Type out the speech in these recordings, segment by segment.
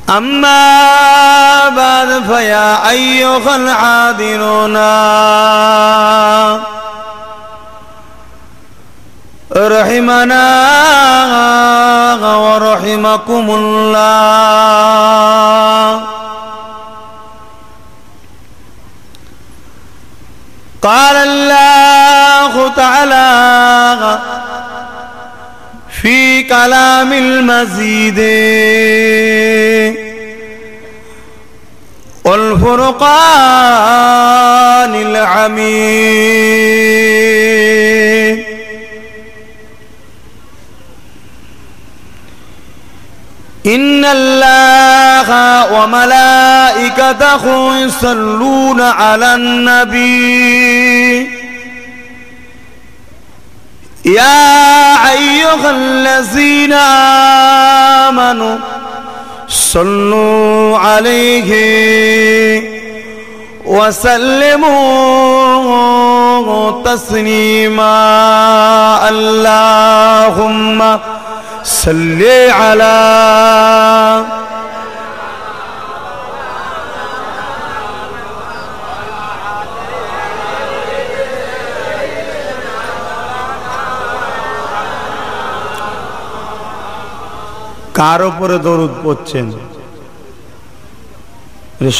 أما بعد فيا أيها العاذرون رحمنا ورحمكم الله. قال الله تعالى في كلام المزيد والفرقان الحميد. إن الله وملائكته يصلون على النبي يا أيها الذين آمنوا صلوا عليه وسلموا تسليما. اللهم صل على কার উপরে দরুদ পড়ছেন?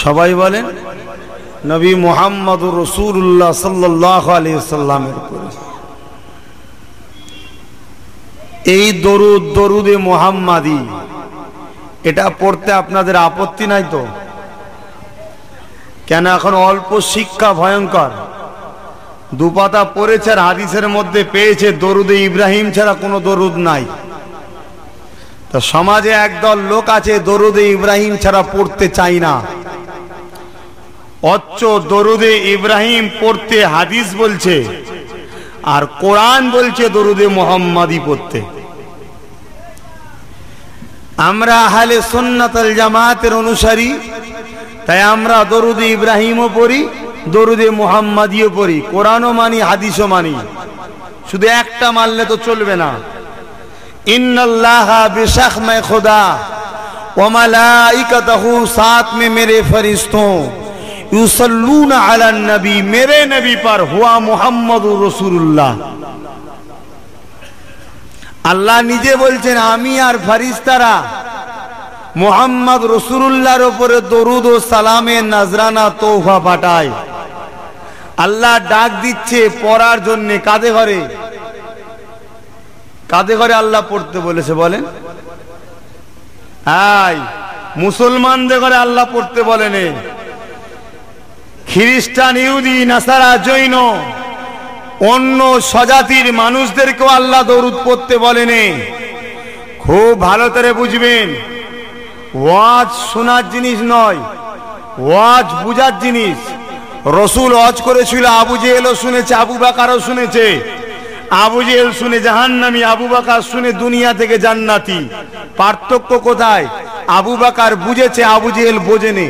সবাই বলেন নবী মুহাম্মদুর রাসূলুল্লাহ সাল্লাল্লাহু আলাইহি ওয়াসাল্লামের উপরে। এই দরুদ দরুদে মুহাম্মাদি এটা পড়তে আপনাদের আপত্তি নাই তো? কেন এখন অল্প শিক্ষা ভয়ঙ্কর। দুপাতা পড়েছে আর হাদিসের মধ্যে পেয়েছে দরুদে ইব্রাহিম ছাড়া কোনো দরুদ নাই। তো সমাজে একদল লোক আছে দরুদে ইব্রাহিম ছাড়া পড়তে চাই না, অথচ দরুদে ইব্রাহিম পড়তে হাদিস বলছে আর কোরআন বলছে দরুদে মুহাম্মাদি পড়তে। আমরা আহলে সুন্নাত ওয়াল জামাতের অনুসারী, তাই আমরা দরুদে ইব্রাহিমও পড়ি, দরুদে মুহাম্মাদিও পড়ি, কোরআনও মানি, হাদিসও মানি। শুধু একটা মানলে তো চলবে না। इन्नल्लाहा बेशक मैं खुदा व मलाइकतहु साथ में मेरे फरिश्तों युसल्लूना अला नबी मेरे नबी पर हुआ मुहम्मदुर रसूलुल्लाह। আল্লাহ নিজে বলছেন আমি আর ফেরেশতারা মুহাম্মদ রাসূলুল্লাহর উপরে দরুদ ও সালামে নজরানা তোহফা পাঠায়। আল্লাহ ডাক দিচ্ছে পড়ার জন্য। কাঁধে ঘরে কাঁধে ঘরে আল্লাহ পড়তে বলেছে বলেন? আয় মুসলমানদের ঘরে আল্লাহ পড়তে বলেন। খ্রিস্টান, ইহুদি, নাসারা, জৈন, অন্য স্বজাতির মানুষদেরকেও আল্লাহ দরুদ পড়তে বলেন। খুব ভালো করে বুঝবেন, ওয়াজ শোনার জিনিস নয়, ওয়াজ বুঝার জিনিস। রসুল ওয়াজ করেছিল, আবু জেহেলও শুনেছে, আবু বকরও শুনেছে। আবু জেহেল শুনে জাহান্নামী, আবু বকর শুনে দুনিয়া থেকে জান্নাতি। পার্থক্য কোথায়? আবু বকর বুঝেছে, আবু জেহেল বোঝেনি।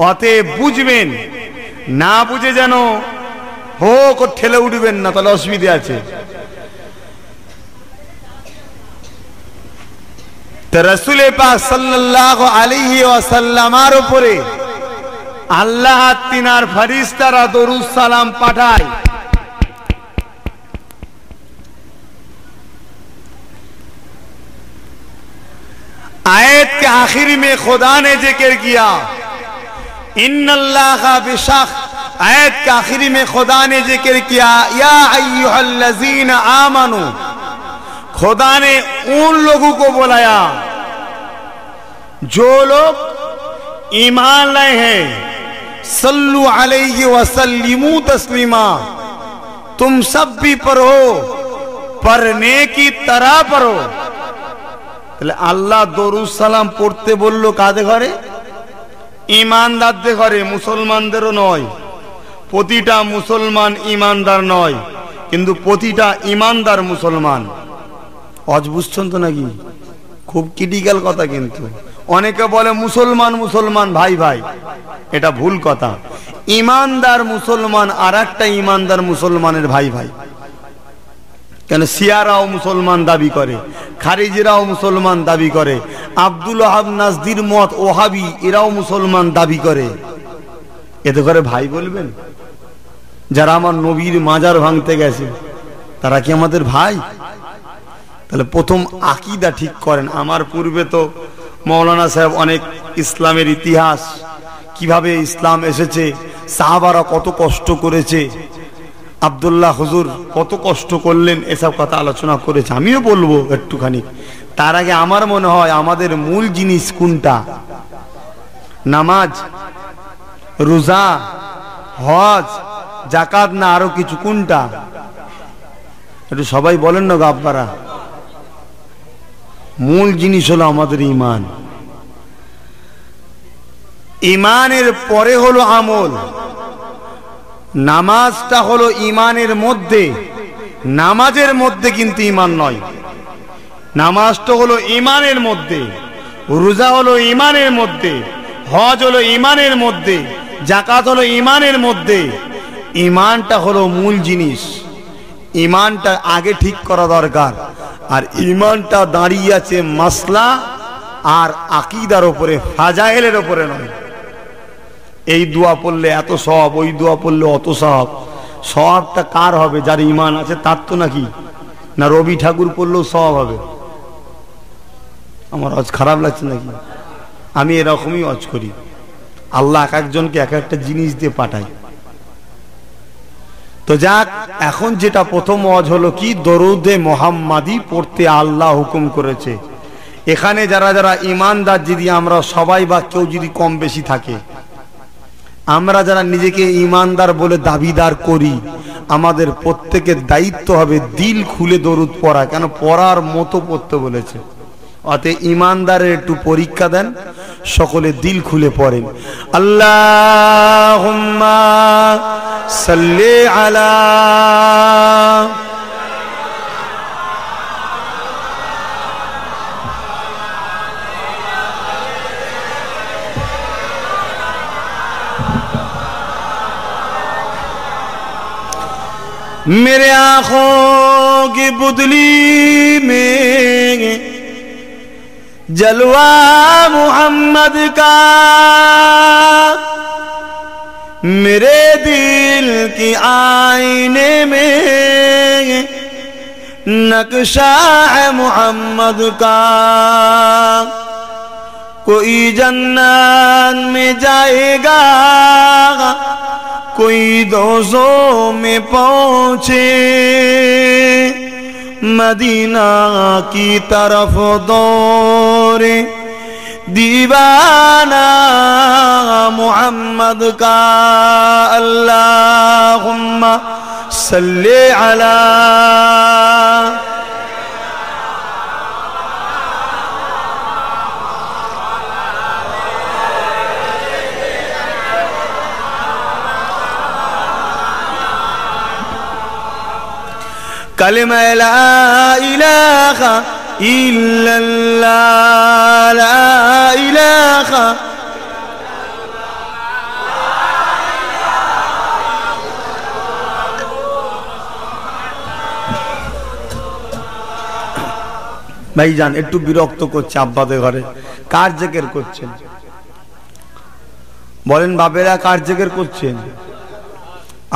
অতএব বুঝবেন, না বুঝে যেন হোক ঠেলে উঠবেন না, তাহলে অসুবিধা আছে। তো রাসূল পাক সাল্লাল্লাহু আলাইহি ওয়াসাল্লামের উপরে আল্লাহ তিনার ফেরেশতারা দরুদ সালাম পাঠায়। आयत के आखिर में खुदा ने जिक्र किया इन्नल्लाह बेशक। आयत के आखिर में खुदा ने जिक्र किया या अय्युहल्लज़ीना आमनू। खुदा ने उन लोगों को बुलाया जो लोग ईमान लाए हैं। सल्लु अलैहि वसल्लिमू तस्लीमा। तुम सब भी पढ़ो, पढ़ने की तरह पढ़ो। আল্লাহ দরুদ সালাম পড়তে বললো কাদের ঘরে? ইমানদারদের ঘরে, মুসলমানদেরও নয়। প্রতিটা মুসলমান ইমানদার নয়, কিন্তু প্রতিটা ইমানদার মুসলমান। আজ বুঝছেন তো নাকি? খুব ক্রিটিক্যাল কথা। কিন্তু অনেকে বলে মুসলমান মুসলমান ভাই ভাই, এটা ভুল কথা। ইমানদার মুসলমান আর একটা ইমানদার মুসলমানের ভাই ভাই। কেন শিয়ারাও মুসলমান দাবি করে, খারিজিরাও মুসলমান দাবি করে, আব্দুল ওয়াহাব নাজদির মত ওহাবি, এরাও মুসলমান দাবি করে। এতে করে ভাই বলবেন? যারা আমার নবীর মাজার ভাঙতে গেছে তারা কি আমাদের ভাই? তাহলে প্রথম আকীদা ঠিক করেন। আমার পূর্বে তো মৌলানা সাহেব অনেক ইসলামের ইতিহাস, কিভাবে ইসলাম এসেছে, সাহাবারা কত কষ্ট করেছে, আব্দুল্লাহ হুজুর কত কষ্ট করলেন, এসব কথা আলোচনা করেছে। আমিও বলবো একটুখানি। তার আগে আমার মনে হয় আমাদের মূল জিনিস কোনটা? নামাজ, রোজা, হজ, যাকাত না আরো কিছু? কোনটা? একটু সবাই বলেন না গো আব্বারা। মূল জিনিস হলো আমাদের ঈমান। ঈমানের পরে হলো আমল। নামাজটা হলো ঈমানের মধ্যে, নামাজের মধ্যে কিন্তু ঈমান নয়। নামাজটা হলো ঈমানের মধ্যে, রোজা হলো ঈমানের মধ্যে, হজ হলো ঈমানের মধ্যে, যাকাত হলো ঈমানের মধ্যে। ঈমানটা হলো মূল জিনিস। ঈমানটা আগে ঠিক করা দরকার। আর ঈমানটা দাঁড়িয়ে আছে মাসলা আর আকীদার উপরে, ফাজাইলের উপরে নয়। এই দোয়া পড়লে এত সওয়াব, ওই দোয়া পড়লে অত সওয়াব। সওয়াবটা কার হবে? যার ঈমান আছে তার তো, নাকি? না রবি ঠাকুর পড়লেও সওয়াব হবে? আমার আজ খারাপ লাগছে নাকি? আমি এরকমই ওয়াজ করি। আল্লাহ এক একজনকে এক একটা জিনিস দিয়ে পাঠাই। তো যাক, এখন যেটা প্রথম ওয়াজ হলো কি, দরুদে মুহাম্মাদি পড়তে আল্লাহ হুকুম করেছে। এখানে যারা যারা ঈমানদার, যদি আমরা সবাই বা কেউ যদি কম বেশি থাকে, আমরা যারা নিজেকে ঈমানদার বলে দাবিদার করি, আমাদের প্রত্যেকের দায়িত্ব হবে দিল খুলে দরুদ পড়া। কেন? পড়ার মতো পড়তে বলেছে। অতএব ঈমানদারের একটু পরীক্ষা দেন, সকলে দিল খুলে পড়েন। আল্লাহুম্মা সাল্লি আলা मेरे आंखों की बुदली में जलवा मोहम्मद का, मेरे दिल की आईने में नक्शा है मोहम्मद का। कोई जन्नत में जाएगा, कोई दोज़ों में पहुंचे, मदीना की तरफ दौड़े दीवाना मोहम्मद का। अल्लाहुम्मा सल्ले अला कलिमा ला इलाहा इल्लल्लाह, ला इलाहा ভাইজান একটু বিরক্ত করছে আব্বাদের ঘরে। কার জিকির করছেন বলেন? বাবেরা কার জিকির করছেন?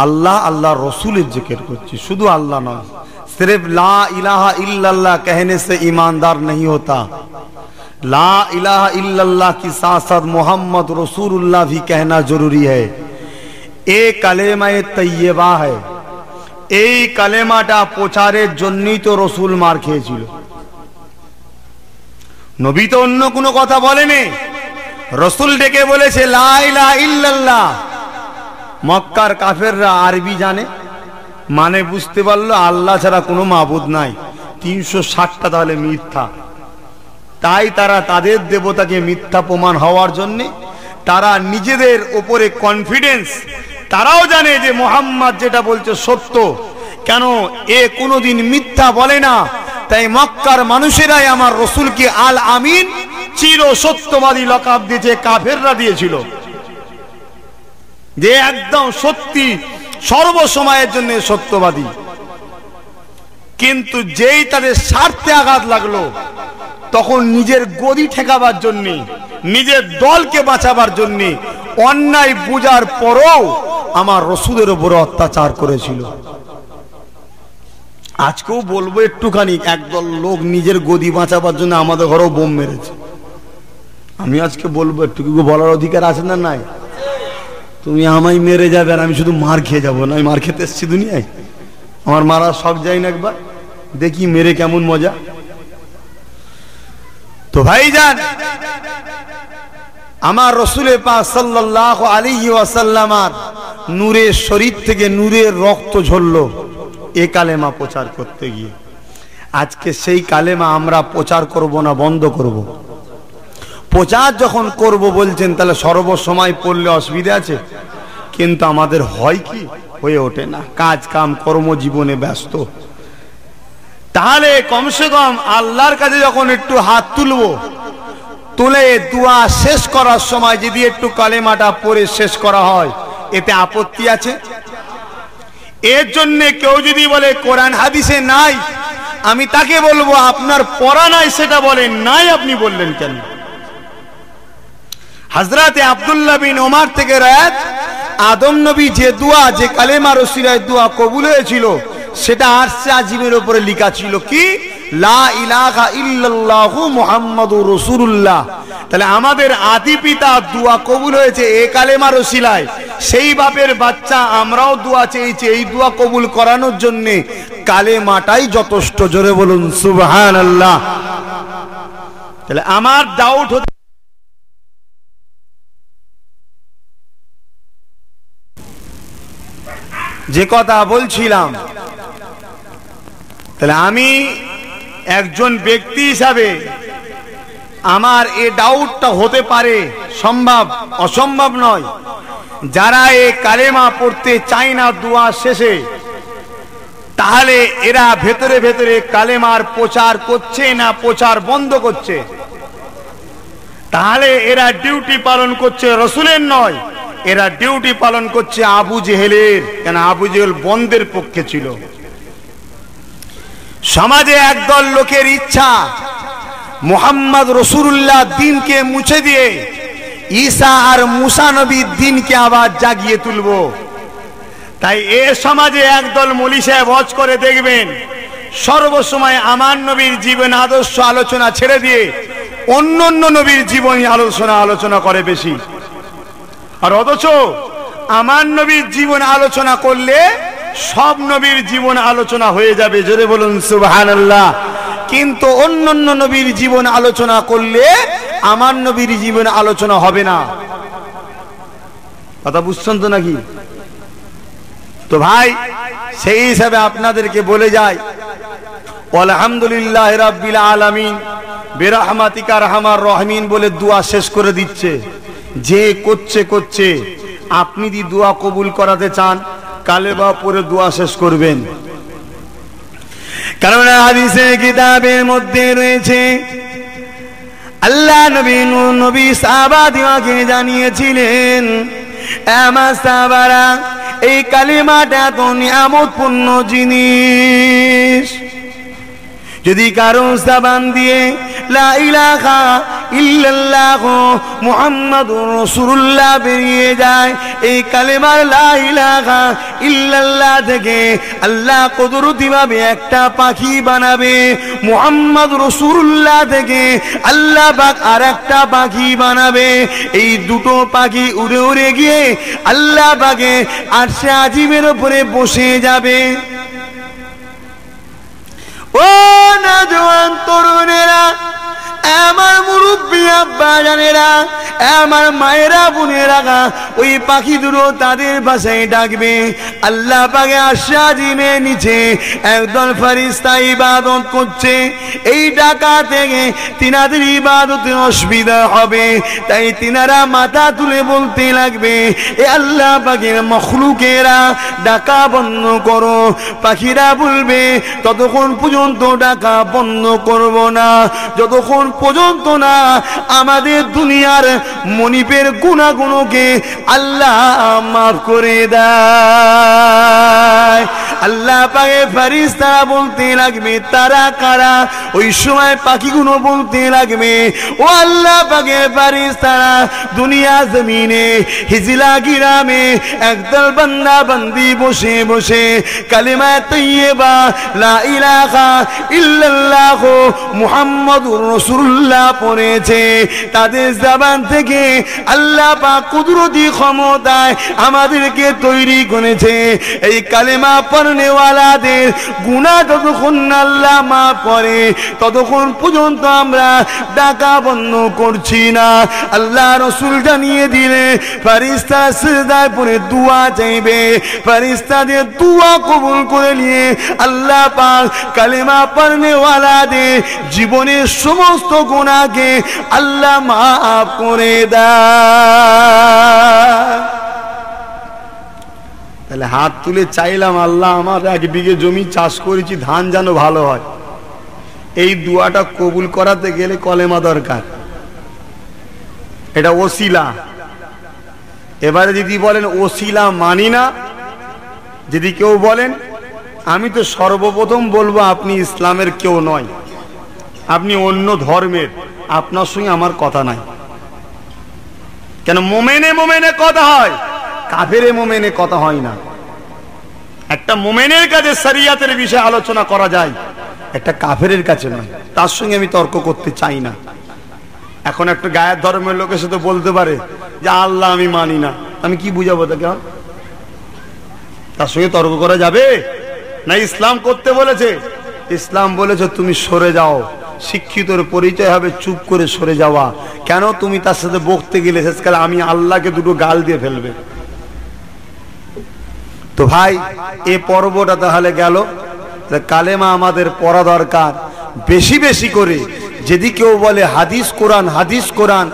আল্লাহ আল্লাহ রসুলের জিকির করছে। শুধু আল্লাহ নয়, सिर्फ ला इलाहा इल्लल्लाह कहने से ईमानदार नहीं होता। ला इलाहा इल्लल्लाह की साथ साथ मोहम्मद रसूलुल्लाह भी कहना जरूरी है। ए कलेमा तैयबा है। এই কালেমাটা প্রচারের জন্যই তো রসুল মার খেয়েছিল। নবী তো অন্য কোনো কথা বলেনি, রসুল ডেকে বলেছে লা ইলাহা ইল্লাল্লাহ। মক্কার কাফেররা আরবি জানে, মানে বুঝতে পারলো আল্লাহ ছাড়া কোনো মাবুদ নাই। 360টা তাহলে মিথ্যা। তাই তারা তাদের দেবতাকে মিথ্যা প্রমাণ হওয়ার জন্য তারা নিজেদের উপরে কনফিডেন্স, তারাও জানে যে মুহাম্মদ যেটা বলছে সত্য। কেন? এ কোনোদিন মিথ্যা বলে না। তাই মক্কার মানুষেরাই আমার রসুলকে আল আমিন, চির সত্যবাদী লকাব দিয়েছে। কাফেররা দিয়েছিল যে একদম সত্যি, সর্বসময়ের জন্য সত্যবাদী। কিন্তু যেই তাদের স্বার্থে আঘাত লাগলো, তখন নিজের গদি ঠেকাবার জন্যে, নিজের দলকে বাঁচাবার জন্যে অন্যায় বুঝার পরও আমার রসুলের উপরে অত্যাচার করেছিল। আজকেও বলবো একটুখানি, একদল লোক নিজের গদি বাঁচাবার জন্য আমাদের ঘরেও বোম মেরেছে। আমি আজকে বলবো, একটু বলার অধিকার আছে না নাই? তুমি আমায় মেরে যাবে আর আমি শুধু মার খেয়ে যাবো না? আমি মার খেতে এসেছি দুনিয়ায়, আমার মারা শখ যায় না, একবার দেখি মেরে কেমন মজা। তো ভাইজান, আমার রসুল পাক সাল্লাল্লাহু আলাইহি ওয়াসাল্লাম নূরের শরীর থেকে নূরের রক্ত ঝরলো এ কালেমা প্রচার করতে গিয়ে। আজকে সেই কালেমা আমরা প্রচার করব না বন্ধ করব? প্রচার যখন করব বলছেন, তাহলে সর্বসময় পড়লে অসুবিধা আছে, কিন্তু আমাদের হয় কি, হয়ে ওঠে না, কাজ কাম কর্মজীবনে ব্যস্ত। তাহলে কমসে কম আল্লাহর কাছে যখন একটু হাত তুলবো, তুলে দোয়া শেষ করার সময় যদি একটু কালেমাটা পড়ে শেষ করা হয়, এতে আপত্তি আছে? এর জন্য কেউ যদি বলে কোরআন হাদিসে নাই, আমি তাকে বলবো আপনার পড়া নাই সেটা বলেন নাই, আপনি বললেন কেন? হযরতে আব্দুল্লাহ বিন ওমর থেকে রায়াত, আদম নবী যে দোয়া, যে কালেমার ওসিলায় দোয়া কবুল হয়েছিল, সেটা আরশে আজিমের উপরে লেখা ছিল কি, লা ইলাহা ইল্লাল্লাহু মুহাম্মাদুর রাসূলুল্লাহ। তাহলে আমাদের আদি পিতা দোয়া কবুল হয়েছে এই কালেমার ওসিলায়, সেই বাপের বাচ্চা আমরাও দোয়া চেয়েছি এই দোয়া কবুল করানোর জন্য। কালেমাটাই যথেষ্ট, জোরে বলুন সুবহানাল্লাহ। তাহলে আমার ডাউট হচ্ছে, যে কথা বলছিলাম, তাহলে আমি একজন ব্যক্তি হিসাবে আমার এ ডাউটটা হতে পারে, সম্ভব, অসম্ভব নয়। যারা এই কালেমা পড়তে চায় না দোয়া শেষে, তাহলে এরা ভেতরে ভেতরে কালেমার প্রচার করছে না প্রচার বন্ধ করছে? তাহলে এরা ডিউটি পালন করছে রসুলের নয়, এরা ডিউটি পালন করছে আবু জেহেলের। কেন? আবু জেহেল বন্ধের পক্ষে ছিল। সমাজে একদল লোকের ইচ্ছা মুহাম্মদ রাসূলুল্লাহ দিনকে মুছে দিয়ে ঈসা আর মুসা নবীর দিনকে আবার জাগিয়ে তুলব। তাই এ সমাজে একদল মৌলী সাহেব ওয়াজ করে দেখবেন, সর্বসময় আমার নবীর জীবন আদর্শ আলোচনা ছেড়ে দিয়ে অন্য অন্য নবীর জীবনী আলোচনা করে বেশি। আর অথচ আমার নবীর জীবন আলোচনা করলে সব নবীর জীবন আলোচনা হয়ে যাবে, জোরে বলুন সুবহানাল্লাহ। কিন্তু অন্যান্য নবীর জীবন আলোচনা করলে আমার নবীর জীবন আলোচনা হবে না। কথা বুঝছেন তো নাকি? তো ভাই, সেই হিসাবে আপনাদেরকে বলে যাই, আলহামদুলিল্লাহ রাব্বিল আলামিন বিরহমাতিকা আরহামার রাহিমিন বলে দোয়া শেষ করে দিচ্ছে। যে করছে, আপনি যদি দোয়া কবুল করাতে চান, কালেমা পড়ে দোয়া শেষ করবেন। কারণ হাদিসে কিতাবের মধ্যে রয়েছে, আল্লাহ নবী সাহাবাদিওকে জানিয়েছিলেন, আমার সাহাবারা, এই কালেমাটা তো নিয়ামতপূর্ণ জিনিস। যদি কারো জবান দিয়ে লা ইলাহা ইল্লাল্লাহ মুহাম্মাদুর রাসূলুল্লাহ বেরিয়ে যায়, এই কালেমার লা ইলাহা ইল্লাল্লাহ থেকে আল্লাহ কুদরতি ভাবে একটা পাখি বানাবে, মুহাম্মদ রাসূলুল্লাহ থেকে আল্লাহ পাক আরেকটা পাখি বানাবে। এই দুটো পাখি উড়ে উড়ে গিয়ে আল্লাহ পাকে আরশে আজিমের উপরে বসে যাবে। ও নওজোয়ান তরুণেরা, আমার মুরব্বী আব্বা জানেরা, আমার মায়েরা বোনেরা, ওই পাখি দুটো তাদের ভাষায় ডাকবে। আল্লাহ পাকে আরশে আজিমের নিচে একদল ফেরেশতা ইবাদত করছে। এই ডাকা থেকে তিনাদের ইবাদতে অসুবিধা হবে, তাই তিনারা মাথা তুলে বলতে লাগবে, এ আল্লাহ পাকের মখলুকেরা, ডাকা বন্ধ করো। পাখিরা বলবে, ততক্ষণ পর্যন্ত ডাকা বন্ধ করব না, যতক্ষণ পর্যন্ত না আমার আমাদের দুনিয়ার মনিবের গুনাহগুলোকে আল্লাহ মাফ করে দেয়। আল্লাহ পাকের ফেরেশতারা বলতে লাগবে তারা কারা? ওই সময় পাখিগুলো বলতে লাগবে ও আল্লাহ পাকের ফেরেশতারা, দুনিয়া জমিনে হিজলা গ্রামে একদল বান্দা বান্দি বসে বসে কালিমা তাইয়্যিবা লা ইলাহা ইল্লাল্লাহ মুহাম্মাদুর রাসূলুল্লাহ পড়েছে। তাদের জবান থেকে আল্লাহ পাক কুদরতি ক্ষমতায় আমাদেরকে তৈরি করেছে। এই কালেমা পড়নেওয়ালাদের গুনাহ যতক্ষণ আল্লাহ মাফ করে ততক্ষণ পর্যন্ত আমরা ডাকা বন্ধ করছি না। আল্লাহ রাসূল জানিয়ে দিলে ফেরেশতা সিজদায় পড়ে দোয়া চাইবে, ফেরেশতাদের দোয়া কবুল করে নিয়ে আল্লাহ পাক কালেমা পড়নেওয়ালাদের জীবনের সমস্ত গুনাহকে আল্লাহ মাফ করে দেয়। তাহলে হাত তুলে চাইলাম আল্লাহ আমার 1 বিঘে জমি চাষ করেছি, ধান যেন ভালো হয়। এই দোয়াটা কবুল করাতে গেলে কলেমা দরকার, এটা ওসিলা। এবারে যদি বলেন ওসিলা মানি না, যদি কেউ বলেন আমি তো সর্বপ্রথম বলবো আপনি ইসলামের কেউ নয়, আপনি অন্য ধর্মের, আপনার সঙ্গে আমার কথা নাই। কেন মোমেনে মোমেনে কথা হয়, কাফেরে মোমেনে কথা হয় না। একটা মোমেনের কাছে শরিয়াতের বিষয়ে আলোচনা করা যায়, একটা কাফেরের কাছে নয়। তার সঙ্গে আমি তর্ক করতে চাই না। এখন একটা গায়ের ধর্মের লোকের সাথে বলতে পারে যে আল্লাহ আমি মানি না, আমি কি বুঝাবো তাকে? তার সঙ্গে তর্ক করা যাবে না? ইসলাম করতে বলেছে, ইসলাম বলেছে তুমি সরে যাও। শিক্ষিতর পরিচয় হবে চুপ করে সরে যাওয়া। কেন? তুমি তার সাথে বকতে গেলে শেষকালে আমি আল্লাহকে দুটো গাল দিয়ে ফেলবে। তো ভাই এ পর্বটা তাহলে গেল, কালেমা আমাদের পড়া দরকার বেশি বেশি করে। যদি কেউ বলে হাদিস কোরআন, হাদিস কোরআন,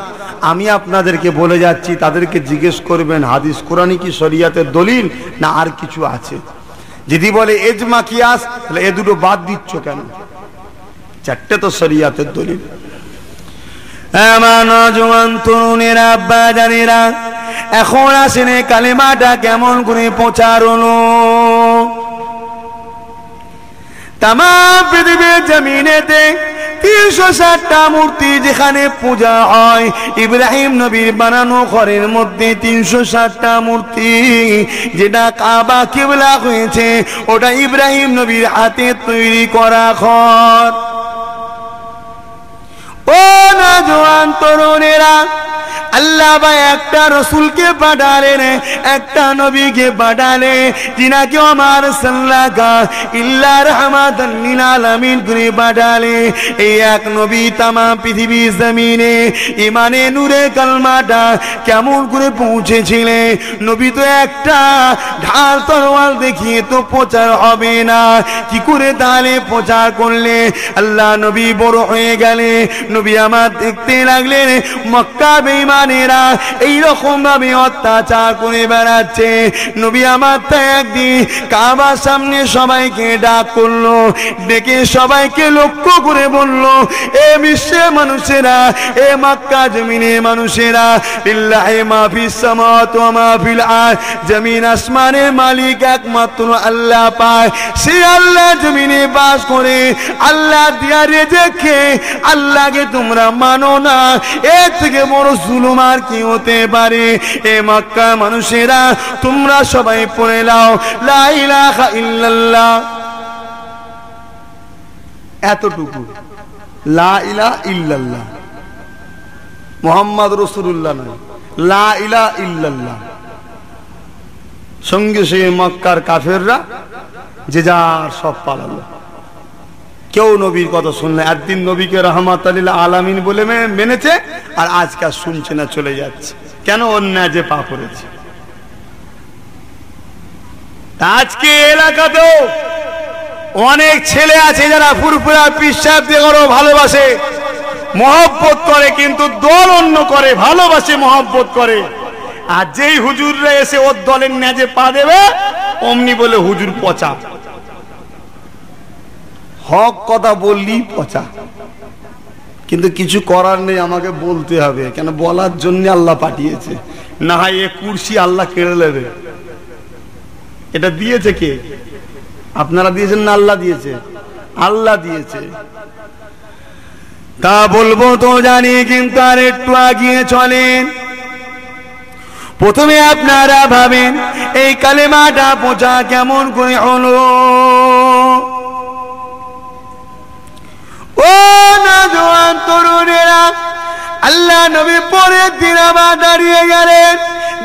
আমি আপনাদেরকে বলে যাচ্ছি তাদেরকে জিজ্ঞেস করবেন হাদিস কোরআনই কি শরিয়াতের দলিল না আর কিছু আছে? যদি বলে ইজমা কিয়াস, তাহলে এ দুটো বাদ দিচ্ছ কেন? চারটে তো শরিয়াতের দলিল। আমার নওজোয়ান তরুণেরা, আব্বা জানেরা, এখন আসেন কালেমাটা কেমন করে প্রচার হলো। তামাম পৃথিবীর জমিনেতে 360টা মূর্তি যেখানে পূজা হয়, ইব্রাহিম নবীর বানানো ঘরের মধ্যে 360টা মূর্তি, যেটা কাবা কিবলা হয়েছে, ওটা ইব্রাহিম নবীর হাতে তৈরি করা ঘর। ও নওজোয়ান তরুণেরা, আল্লাহ ভাই একটা রসুলকে পাঠালেন, একটা নবীকে পাঠালে, যিনাকে আমার সাল্লাকা ইল্লা রাহমাতাল লিল আলামিন করে পাঠালে। এই এক নবী তামাম পৃথিবী জমিনে ইমানে নূরে কালমাটা কেমন করে পৌঁছেছিলে? নবী তো একটা ঢাল তরোয়াল দেখিয়ে তো প্রচার হবে না, কি করে তাহলে প্রচার করলে? আল্লাহ নবী বড় হয়ে গেলে, নবী আমার দেখতে লাগলেন মক্কা বেঈমান এইরকম ভাবে অত্যাচার করে বেড়াচ্ছে। নবী আমার একদিন কাবার সামনে সবাইকে ডাক করলো, ডেকে সবাইকে লক্ষ্য করে বলল, এ বিশ্বের মানুষেরা, এ মক্কা জমিনের মানুষেরা, লিল্লাহি মা ফিস সামাওয়াতি ওয়া মা ফিল আরদ, জমিন আসমানের মালিক একমাত্র আল্লাহ পাক। সে আল্লাহ জমিনে বাস করে, আল্লাহ দিয়া রেজেকে আল্লাহকে তোমরা মানো না, এর থেকে বড় জুলুম আর কি হতে পারে? এ মক্কা মানুষেরা, তোমরা সবাই পড়ে নাও লা ইলাহা ইল্লাল্লাহ। এতটুকু, লা ইলাহা ইল্লাল্লাহ, মুহাম্মদ রাসূলুল্লাহ নয়, লা ইলাহা ইল্লাল্লাহ। সঙ্গে সঙ্গে মক্কার কাফেররা যে যার সব পালালো, কেউ নবীর কথা শুনলে। একদিন নবীকে রাহমাতাল লিল আলামিন বলে মেনেছে, আর আজকে শুনছে না, চলে যাচ্ছে। কেন? অন্যায় যে পা করেছে। আজকে এলাকাতেও অনেক ছেলে আছে যারা ফুরফুরা পিসাব দিয়ে ভালোবাসে, মহব্বত করে, কিন্তু দল অন্য করে, ভালোবাসে, মহব্বত করে। আর যেই হুজুররা এসে ওর দলের ন্যাজে পা দেবে, অমনি বলে হুজুর পচা। হক কথা বললি পচা, কিন্তু কিছু করার নেই, আমাকে বলতে হবে, কেন বলার জন্য আল্লাহ পাঠিয়েছে। না হয় এ কুরসি আল্লাহ কেড়ে নেবে। এটা দিয়েছে কে? আপনারা দিয়েছেন না আল্লাহ দিয়েছে? আল্লাহ দিয়েছে। তা বলবো তো জানি, কিন্তু আর একটু আগিয়ে চলেন। প্রথমে আপনারা ভাবেন এই কালেমাটা পৌঁছা কেমন করে হলো। ও নওজোয়ান তরুণেরা, আল্লাহ নবী পরের দিন আবার দাঁড়িয়ে গেলেন।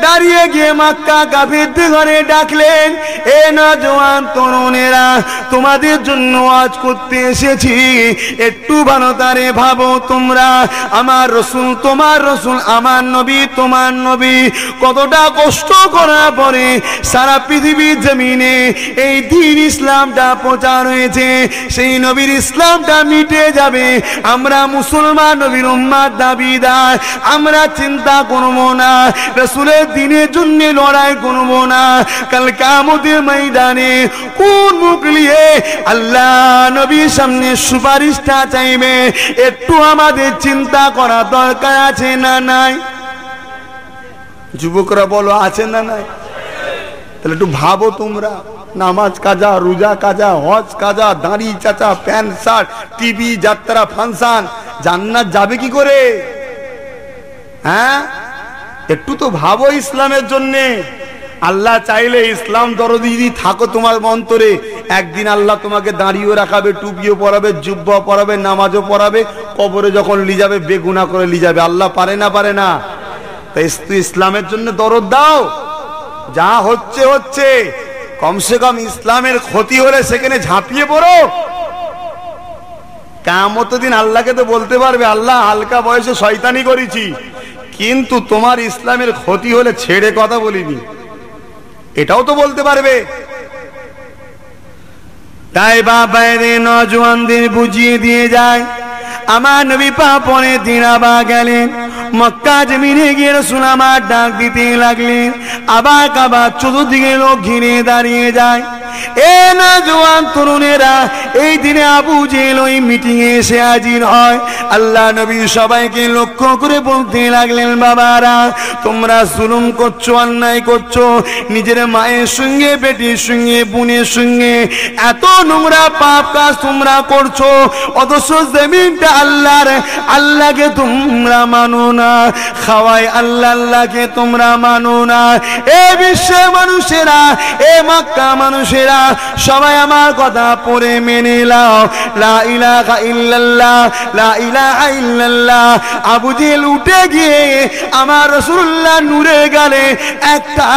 দাঁড়িয়ে গিয়ে মক্কা কাফিরদের ঘরে ডাকলেন, এ নওজোয়ান তরুণেরা, তোমাদের জন্য ওয়াজ করতে এসেছি, একটু ভালো তারে ভাবো। তোমরা আমার রসুল, তোমার রসুল, আমার নবী, তোমার নবী কতটা কষ্ট করার পরে সারা পৃথিবীর জমিনে এই দ্বীন ইসলামটা প্রচার হয়েছে। সেই নবীর ইসলামটা মিটে যাবে, আমরা মুসলমান নবীর উম্মত দাবিদার, আমরা চিন্তা করবো না, রসুলের দিনের জন্য লড়াই করবো না। কাল কিয়ামতের ময়দানে কোন মুখ নিয়ে আল্লাহ নবীর সামনে সুপারিশটা চাইবে, একটু আমাদের চিন্তা করা দরকার আছে না নাই? যুবকরা বলো, আছে না নাই? তাহলে একটু ভাবো তোমরা, নামাজ কাজা, রোজা কাজা, হজ কাজা, দাড়ি চাচা, প্যান্ট শার্ট, টিভি, যাত্রা, ফাংশন, জান্নাত যাবে কি করে? হ্যাঁ, একটু তো ভাবো ইসলামের জন্য। আল্লাহ চাইলে ইসলাম দরদি যদি থাকো তোমার অন্তরে, একদিন আল্লাহ তোমাকে দাঁড়িয়েও রাখাবে, টুপিও পরাবে, জুব্বা পরাবে, নামাজও পড়াবে, কবরে যখন নিয়ে যাবে বেগুনা করে নিয়ে যাবে। আল্লাহ পারে না? পারে না? তাই ইসলামের জন্য দরদ দাও। যা হচ্ছে হচ্ছে, কমসে কম ইসলামের ক্ষতি হলে সেখানে ঝাঁপিয়ে পড়ো। কিয়ামতের দিন আল্লাহকে তো বলতে পারবে, আল্লাহ হালকা বয়সে শয়তানি করেছি, কিন্তু তোমার ইসলামের ক্ষতি হলে ছেড়ে কথা বলিনি, এটাও তো বলতে পারবে। তাই বাবারে নওজোয়ানদের বুঝিয়ে দিয়ে যায়। আমার নবী পাক পরের দিন আবার গেলেন মক্কা জমিনে গিয়ে রাসূল আমার ডাক দিতে লাগলেন। আবার কাবা চতুর্দিকে লোক ঘিরে দাঁড়িয়ে যায়। এ নওজোয়ান তরুণেরা, এই দিনে আবু জেহেল ওই মিটিং এ এসে হাজির হয়। আল্লাহ নবী সবাইকে লক্ষ্য করে বলতে লাগলেন, বাবারা তোমরা জুলুম করছো, অন্যায় করছো, নিজের মায়ের সঙ্গে, বেটির সঙ্গে, বোনের সঙ্গে এত নোংরা পাপ কাজ তোমরা করছো, অথচ জমিনটা আল্লাহর, আল্লাহকে তোমরা মানো না। খাওয়াই আল্লাহ, আল্লাহকে তোমরা মানো না। এ বিশ্বের মানুষেরা, এ মক্কা মানুষেরা, সবাই আমার কথা পড়ে মেনে নাও, লা ইলাহা ইল্লাল্লাহ, লা ইলাহা ইল্লাল্লাহ। আবু জেহেল উঠে গিয়ে আমার রাসূলুল্লাহ নূরে গালে একটা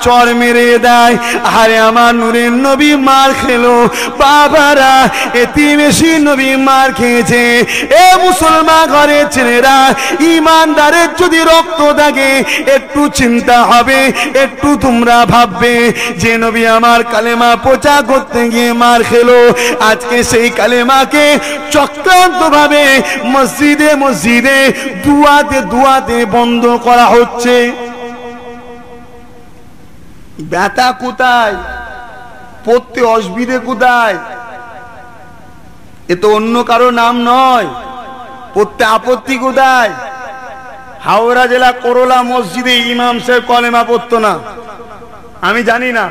চড় মেরে দেয়। আরে আমার নূরের নবী মার খেলো। বাবারা, এতিমেশি নবী মার খেয়েছে। এ মুসলমান ঘরের ছেলেরা, ইমানদারের যদি রক্ত থাকে একটু চিন্তা হবে, একটু তোমরা ভাববে যে নবী আমার কালেমা প্রচার করতে গিয়ে মার খেলো। আজকে সেই কালেমাকে চক্রান্ত ভাবে মসজিদে মসজিদে দুয়াতে দুয়াতে বন্ধ করা হচ্ছে। ব্যথা কোথায়? পড়তে অসুবিধে কোথায়? এ তো অন্য কারো নাম নয়। পড়তে আপত্তি কোথায়? হাওড়া জেলা করোলা মসজিদে ইমাম সাহেব কলেমা পড়তো না, আমি জানি না,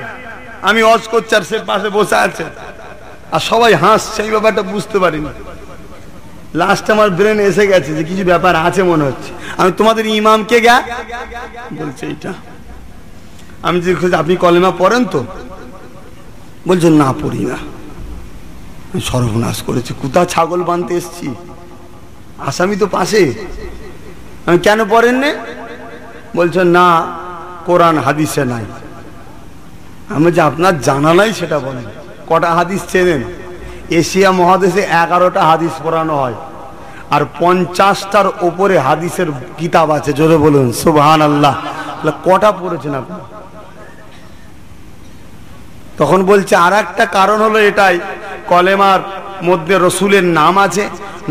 আমি ওয়াজ করছি আর সে পাশে বসে আছে আর সবাই হাসছে, এই ব্যাপারটা বুঝতে পারিনি। লাস্ট আমার ব্রেন এসে গেছে যে কিছু ব্যাপার আছে মনে হচ্ছে। আমি তোমাদের ইমাম কে গা বলছে এইটা। আমি জিজ্ঞেস, আপনি কলেমা পড়েন তো? বলছে না, পড়ি না। সর্বনাশ করেছে, কোথা ছাগল বানতে এসছি, আসামি তো পাশে। আমি কেন পড়েন না? বলছে না, কোরআন হাদিসে নাই। আমি যে আপনার জানা নাই সেটা বলেন। কটা হাদিস চেনেন? এশিয়া মহাদেশে 11টা হাদিস পড়ানো হয়, আর 50টার ওপরে হাদিসের কিতাব আছে। জোরে বলুন সুবহানাল্লাহ। কটা পড়েছেন আপনি? তখন বলছে আর একটা কারণ হলো এটাই, কলেমার মধ্যে রসুলের নাম আছে,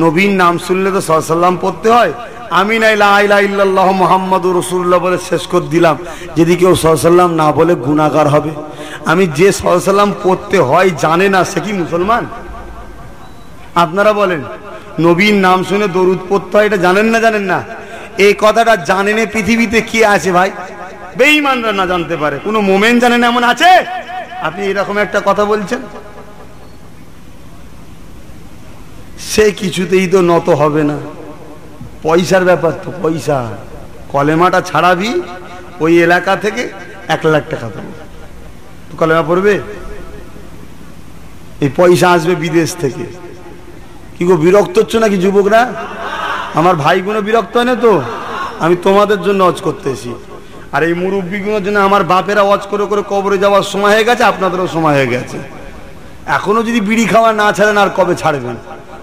নবীর নাম শুনলে তো সাল্লাল্লাহু আলাইহি ওয়াসাল্লাম পড়তে হয়। আমি নাই লা ইলাহা ইল্লাল্লাহ মুহাম্মাদুর রাসূলুল্লাহ বলে শেষ করে দিলাম, যদি কেউ সাল্লাল্লাহু আলাইহি ওয়াসাল্লাম না বলে গুনাহগার হবে। আমি যে সাল্লাল্লাহু আলাইহি ওয়াসাল্লাম পড়তে হয় জানে না, সে কি মুসলমান? আপনারা বলেন। নবীর নাম শুনে দরুদ পড়তে হয়, এটা জানেন না? জানেন না? এই কথাটা জানেন পৃথিবীতে কে আছে ভাই? বেঈমানরা না জানতে পারে, কোনো মোমেন জানেন এমন আছে? আপনি এরকম একটা কথা বলছেন, সে কিছুতেই তো নত হবে না। পয়সার ব্যাপার তো, পয়সা। কলেমাটা ছাড়াবি ওই এলাকা থেকে 1 লাখ টাকা দেবো, তো কলেমা পড়বে? এই পয়সা আসবে বিদেশ থেকে। কি গো, বিরক্ত হচ্ছে নাকি যুবকরা? আমার ভাইগুলো বিরক্ত হয় না তো? আমি তোমাদের জন্য ওয়াজ করতেছি, আর এই মুরব্বীগুলোর জন্য। আমার বাপেরা ওয়াজ করে করে কবরে যাওয়ার সময় হয়ে গেছে, আপনাদেরও সময় হয়ে গেছে। এখনো যদি বিড়ি খাওয়া না ছাড়েন, আর কবে ছাড়বেন?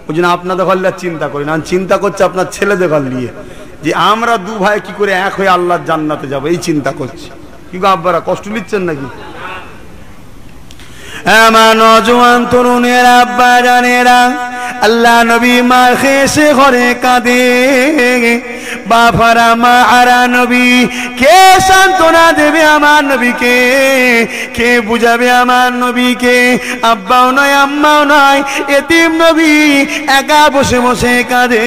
ওই জন্য আপনাদের ঘর চিন্তা করি না, চিন্তা করছে আপনার ছেলেদের ঘর নিয়ে, যে আমরা দু ভাই কি করে এক হয়ে আল্লাহর জান্নাতে যাবো, এই চিন্তা করছি। কি গো আব্বারা, কষ্ট নিচ্ছেন নাকি? আমার নজওয়ান তরুণেরা, আব্বা জানেরা, আল্লাহ নবী মার খেয়ে ঘরে কাঁদে। বাবারা মা আরা নবী, কে সান্ত্বনা দেবে আমার নবীকে? কে বুঝাবে আমার নবীকে? আব্বাও নয়, আম্মাও নয়, এতিম নবী একা বসে বসে কাঁদে।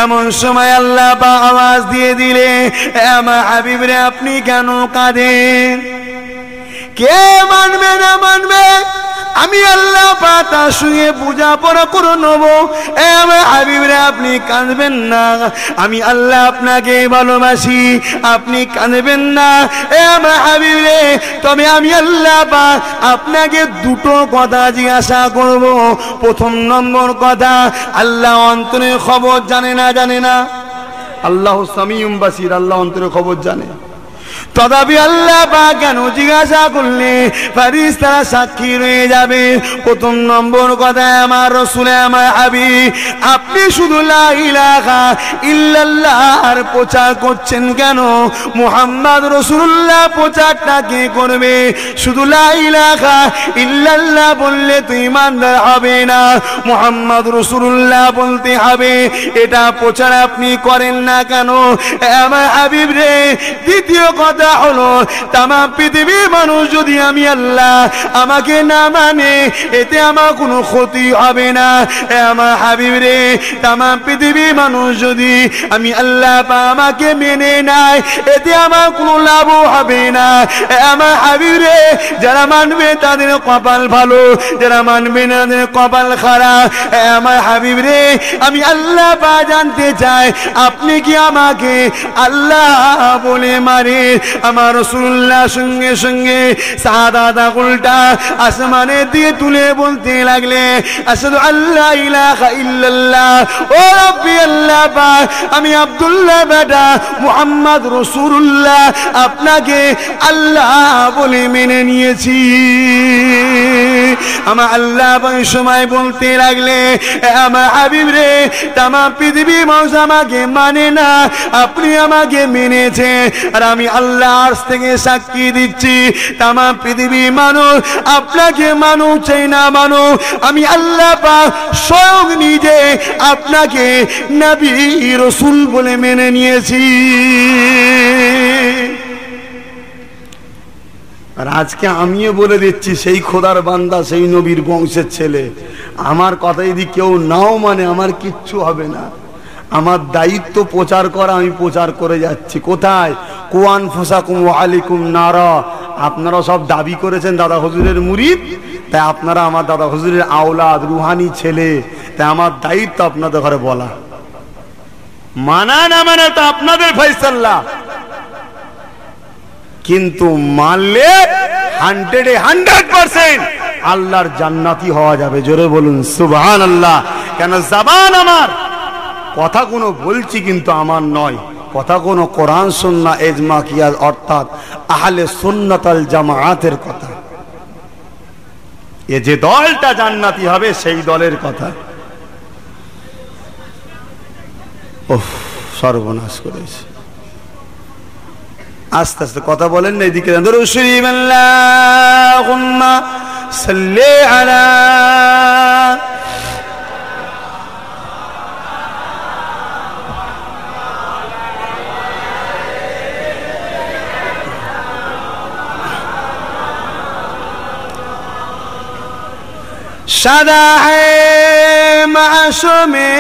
এমন সময় আল্লাহ বা আওয়াজ দিয়ে দিলে, আমার হাবিব রে, আপনি কেন কাঁদেন? কে মানবে না মানবে, আমি আল্লাহ পাতা শুয়ে পূজা পড়া করে নেব। আমার হাবিবরে, আপনি কাঁদবেন না, আমি আল্লাহ আপনাকে ভালোবাসি, আপনি কাঁদবেন না। আমার হাবিবরে, তবে আমি আল্লাহ পাক আপনাকে দুটো কথা জিজ্ঞাসা করব। প্রথম নম্বর কথা, আল্লাহ অন্তরের খবর জানে না? জানে না? আল্লাহ সামিউম বাসির, আল্লাহ অন্তরের খবর জানে। তথাপি আল্লাহ পাক কেন জিজ্ঞাসা করলে ফেরেশতারা সাক্ষী রয়ে যাবে। প্রথম নম্বর কথা, আমার রাসূল, আমার হাবিব, আপনি শুধু লা ইলাহা ইল্লাল্লাহর প্রচার করছেন কেন? মুহাম্মদ রাসূলুল্লাহ প্রচারটা কে করবে? শুধু লা ইলাহা ইল্লাল্লাহ বললে তো ঈমানদার হবে না, মুহাম্মদ রাসূলুল্লাহ বলতে হবে। এটা প্রচার আপনি করেন না কেন? আমার হাবিব রে, দ্বিতীয় কথা হলো, তামাম পৃথিবীর মানুষ যদি আমি আল্লাহ আমাকে না মানে, এতে আমার কোনো ক্ষতি হবে না। আমার হাবিব রে, তামাম পৃথিবীর মানুষ যদি আমি আল্লাহ আমাকে মেনে নেয়, এতে আমার কোনো লাভ হবে না। আমার হাবিব রে, যারা মানবে তাদের কপাল ভালো, যারা মানবে না তাদের কপাল খারাপ। আমার হাবিব রে, আমি আল্লাহ জানতে চাই, আপনি কি আমাকে আল্লাহ বলে মারে? আমার রাসূলুল্লাহ সঙ্গে সঙ্গে সাহাদাত উল্টা আসমানে দিয়ে তুলে বলতে লাগলে, আশহাদু আল্লা ইলাহা ইল্লাল্লাহ, ও রাব্বি আল্লাহ পাক, আমি আব্দুল্লাহ বেটা মুহাম্মদ রাসূলুল্লাহ আপনাকে আল্লাহ বলে মেনে নিয়েছি। আমার আল্লাহ ওই সময় বলতে লাগলে, আমার হাবিব রে, তামাম পৃথিবী মানুষ আমাকে মানে না, আপনি আমাকে মেনেছে। আর আমি আল্লাহ আজ থেকে সাক্ষী দিচ্ছি, তামাম পৃথিবী মানুষ আপনাকে মানু চাই না মানু, আমি আল্লাহ পাক স্বয়ং নিজে আপনাকে নবী রাসূল বলে মেনে নিয়েছি। আর আজকে আমিও বলে দিচ্ছি, সেই খোদার বান্দা, সেই নবীর বংশের ছেলে, আমার কথা যদি কেউ নাও মানে, আমার কিচ্ছু হবে না। আমার দায়িত্ব প্রচার করা, আমি প্রচার করে যাচ্ছি। কোথায়? কুয়ান ফুসাকুম ওয়া আলাইকুম নারা। আপনারা সব দাবি করেছেন দাদা হুজুরের মুরিদ, তাই আপনারা আমার দাদা হুজুরের আওলাদ, রুহানি ছেলে, তাই আমার দায়িত্ব আপনাদের ঘরে বলা। মানা না মানা তো আপনাদের ফয়সালা, কিন্তু মানলে 100% আল্লাহর জান্নাতি হওয়া যাবে। জোরে বলুন সুবহানাল্লাহ। কেন? জবান আমার, কথা কোনো বলছি কিন্তু আমার নয়, কথা কোনো কোরআন সুন্নাহ ইজমা কিয়াস অর্থাৎ আহলে সুন্নাত ওয়াল জামাআতের কথা। এ যে দলটা জান্নাতি হবে, সেই দলের কথা। ওহ, সর্বনাশ করেছে। আস্তে আস্তে কথা বলেন না, এদিকে দরুদ শরীফ আল্লাহুম্মা সাল্লি আলা সাদা है মাসুমে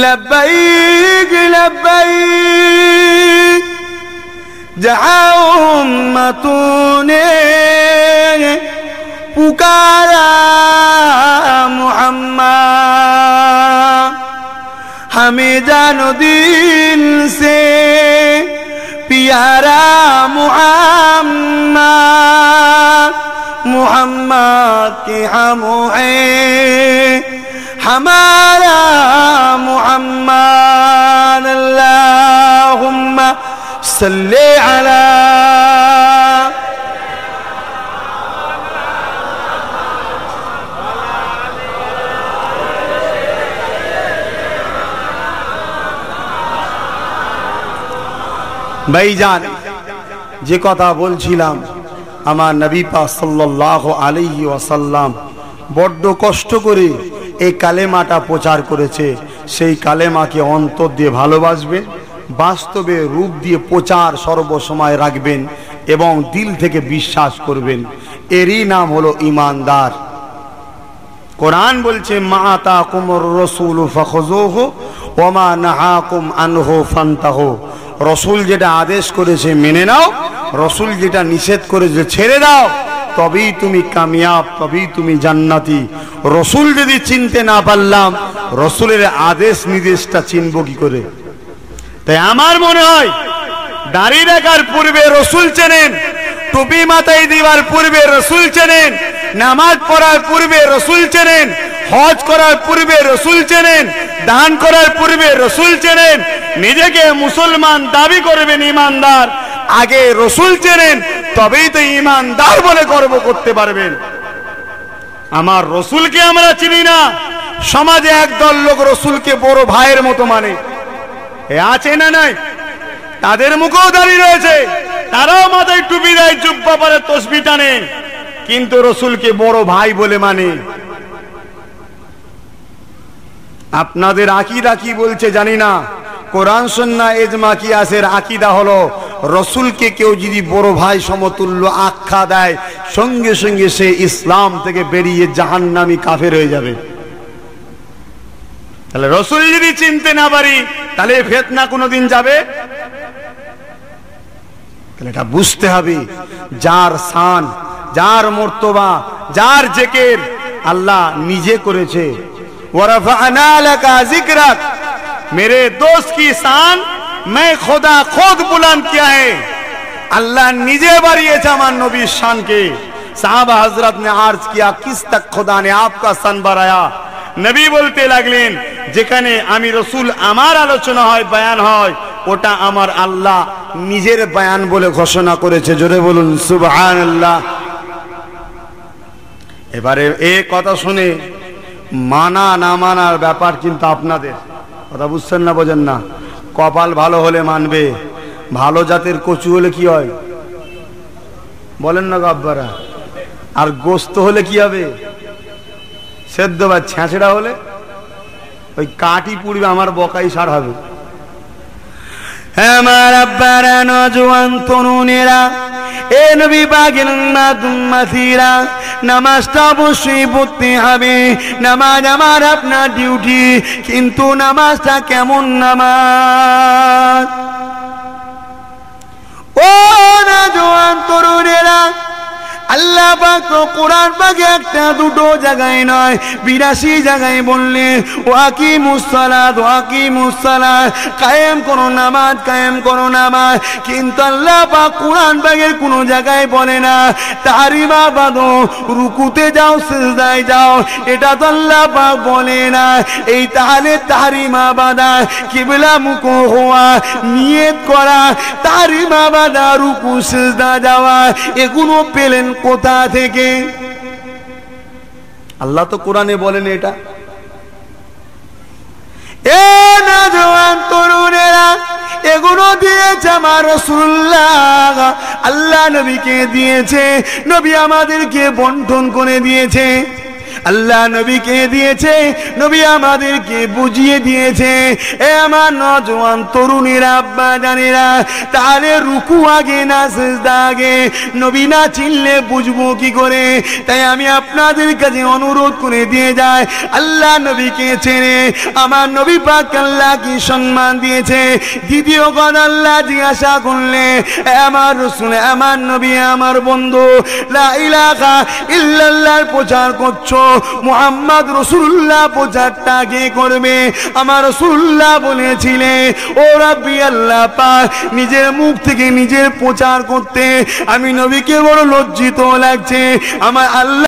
লব্বাইক লব্বাইক जहाँ उम्मतों ने पुकारा मुहम्मद हमें जानो दिल से प्यारा मुहम्मद मुहम्मद के हम हैं हमारा मुहम्मद अल्लाहुम्मा सल्ले अला ভাইজান যে কথা বলছিলাম আমার নবী পাক সাল্লাল্লাহু আলাইহি ওয়াসাল্লাম বড্ড কষ্ট করে এই কালেমাটা প্রচার করেছে। সেই কালেমাকে অন্তর দিয়ে ভালোবাসবেন, বাস্তবে রূপ দিয়ে প্রচার সর্বসময় রাখবেন এবং দিল থেকে বিশ্বাস করবেন। এরই নাম হলো ঈমানদার। কোরআন বলছে মা আতাকুমুর রাসূলু ফাখুযুহু ওয়া মা নাহাকুম আনহু ফান্তাহু। রাসূল যেটা আদেশ করেছে মেনে নাও, রাসূল যেটা নিষেধ করেছে ছেড়ে দাও, তবেই তুমি কামিয়াব, তবেই তুমি জান্নাতি। রাসূল যদি চিনতে না পারলাম, রাসূলের আদেশ নির্দেশটা চিনব কি করে? তাই আমার মনে হয় দাড়ি রাখার পূর্বে রাসূল চেনেন, টুপি মাথায় দিবার পূর্বে রাসূল চেনেন, নামাজ পড়ার পূর্বে রাসূল চেনেন, হজ করার পূর্বে রাসূল চেনেন, দান করার পূর্বে রাসূল চেনেন। নিজেকে মুসলমান দাবি করবেন ঈমানদার, আগে রাসূল চেনেন, তবেই তো ঈমানদার বলে গর্ব করতে পারবেন। আমার রাসূলকে আমরা চিনি না, সমাজে একদল লোক রাসূলকে বড় ভাইয়ের মতো মানে, এ আছে না নাই? তাদের মুখেও দাড়ি রয়েছে, তারাও মাথায় টুপি দেয়, জুব্বা পরে তসবিহ টানে, কিন্তু রাসূলকে বড় ভাই বলে মানে। আপনাদের আকীদা কি বলছে জানি না, কোরআন সুন্নাহ ইজমা কিয়াসের আকীদা হলো রাসূলকে কেউ যদি বড় ভাই সমতুল্য আখ্যা দেয়, সঙ্গে সঙ্গে সে ইসলাম থেকে বেরিয়ে জাহান্নামী কাফের হয়ে যাবে। তাহলে রাসূল যদি চিনতে না পারি, তাহলে ফিতনা কোনদিন যাবে? তাহলে এটা বুঝতে হবে, যার শান, যার মর্তবা, যার জিকির আল্লাহ নিজে করেছে। ওয়ারাফা'না লাকা যিকরাক, मेरे दोस्त की शान मैं खुदा खुद बुलंद किया है। अल्लाह निजे बारियेছে আমার নবীর শানকে। साहबा हजरत ने अर्ज किया किस तक खुदा ने आपका शान बढ़ाया? नबी बोलते লাগলেন যেখানে আমি রাসূল আমার আলোচনা হয়, বয়ান হয়, ওটা আমার আল্লাহ নিজের বয়ান বলে ঘোষণা করেছে। জোরে বলুন সুবহানাল্লাহ। এবারে এই কথা শুনে মানা না মানার ব্যাপার কিন্তু আপনাদের। কথা বুঝছেন না, বোঝেন না? কপাল ভালো হলে মানবে, ভালো জাতের কচু হলে কি হয় বলেন না গাব্বারা? আর গোস্ত হলে কি হবে? সেদ্ধ বা ছেঁচড়া হলে ওই কাটি পুড়বে, আমার বকাই সার হবে। আমার আব্বারা, নওজোয়ান তরুণেরা, এ নবী পাকের উম্মতিরা, নামাজটা অবশ্যই পড়তে হবে। নামাজ আমার আপনার ডিউটি, কিন্তু নামাজটা কেমন নামাজ? ও নওজোয়ান তরুণেরা, আল্লাহ পাক তো কোরআন পাকে একটা দুটো জায়গায় নয়, 82 জায়গায় বললেন ওয়াকিমুস সালাত ওয়াকিমুস সালাত, কায়েম করো নামাজ, কায়েম করো নামাজ। কিন্তু আল্লাহ পাক কোরআন পাকের কোনো জায়গায় বলে না তাহরিমা বাঁধো, রুকুতে যাও, সিজদায় যাও, এটা তো আল্লাহ পাক বলে না। এই তাহলে তাহরিমা বাঁধা, কিবলা মুখ হওয়া, নিয়ত করা, তাহরিমা বাঁধা, রুকু সিজদা যাওয়া, এগুলো পেলেন কোথা থেকে? আল্লাহ তো কোরআনে বলেন এটা। এ নওজোয়ান তরুণেরা, এগুলো দিয়েছে আমার রাসূলুল্লাহ, আল্লাহ নবীকে দিয়েছে, নবী আমাদেরকে বন্টন করে দিয়েছে। আল্লাহ নবীকে দিয়েছে, নবী আমাদেরকে বুঝিয়ে দিয়েছে। এ আমার নওজোয়ান তরুণীরা, আব্বা জানেরা, তাহলে রুকু আগে না সিজদা আগে? নবী না চিনলে বুঝবো কি করে? তাই আমি আপনাদের কাছে অনুরোধ করে দিয়ে যাই, আল্লাহ নবীকে চেনে আমার নবী পাক আল্লাহ কি সম্মান দিয়েছে। দ্বিতীয় কথা, আল্লাহ জিজ্ঞাসা করলে আমার রাসূল, আমার নবী, আমার বন্ধু, লা ইলাহা ইল্লাল্লাহর প্রচার করছো, মুহাম্মদ রাসূলুল্লাহ প্রচারটা কে করবে? আমার রাসূলুল্লাহ বলেছিলেন, ও রাব্বি আল্লাহ পাক, নিজের মুখ থেকে নিজের প্রচার করতে আমি নবীকে বড় লজ্জিত লাগছে। আমার আল্লাহ